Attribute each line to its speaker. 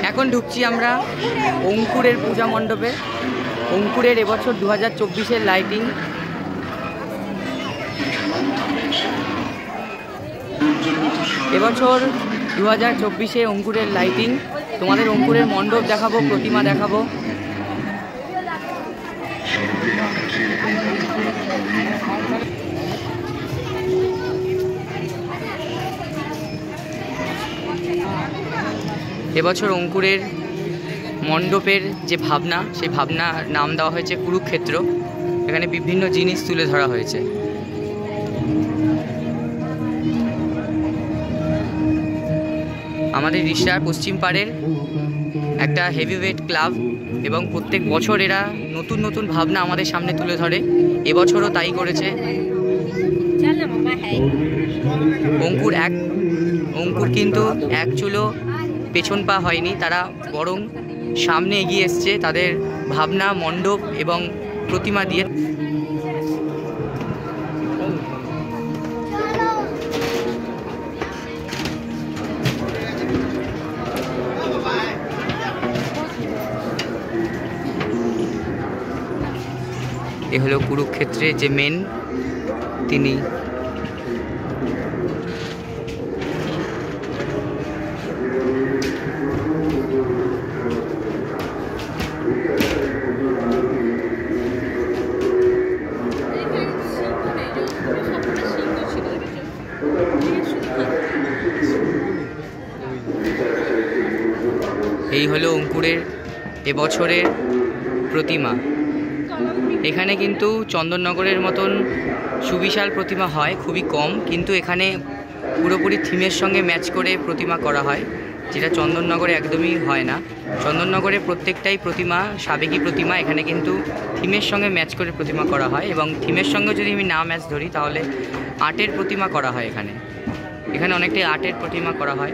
Speaker 1: এখন ঢুকছি আমরা অঙ্কুরের পূজা মণ্ডপে। অঙ্কুরের এবছর 2024-এর লাইটিং। এবছর 2024-এ অঙ্কুরের লাইটিং। তোমাদের অঙ্কুরের মণ্ডপ দেখাবো, প্রতিমা দেখাবো। এবছর অঙ্কুরের মণ্ডপের যে ভাবনা, সেই ভাবনার নাম দেওয়া হয়েছে কুরুক্ষেত্র। এখানে বিভিন্ন জিনিস তুলে ধরা হয়েছে। আমাদের রিষড়ার পশ্চিম পাড়ের একটা হেভিওয়েট ক্লাব, এবং প্রত্যেক বছর এরা নতুন নতুন ভাবনা আমাদের সামনে তুলে ধরে। এবছরও তাই করেছে। অঙ্কুর কিন্তু এক চুলো পেছন পা হয়নি, তারা বরং সামনে এগিয়ে এসছে তাদের ভাবনা, মণ্ডপ এবং প্রতিমা দিয়ে। এ হলো কুরুক্ষেত্রে যে মেন, তিনি। এই হলো অঙ্কুরের এবছরের প্রতিমা। এখানে কিন্তু চন্দননগরের মতন সুবিশাল প্রতিমা হয় খুবই কম, কিন্তু এখানে পুরোপুরি থিমের সঙ্গে ম্যাচ করে প্রতিমা করা হয়, যেটা চন্দননগরে একদমই হয় না। চন্দননগরে প্রত্যেকটাই প্রতিমা সাবেকি প্রতিমা, এখানে কিন্তু থিমের সঙ্গে ম্যাচ করে প্রতিমা করা হয়। এবং থিমের সঙ্গে যদি আমি না ম্যাচ ধরি তাহলে আর্টের প্রতিমা করা হয়। এখানে অনেকটাই আর্টের প্রতিমা করা হয়।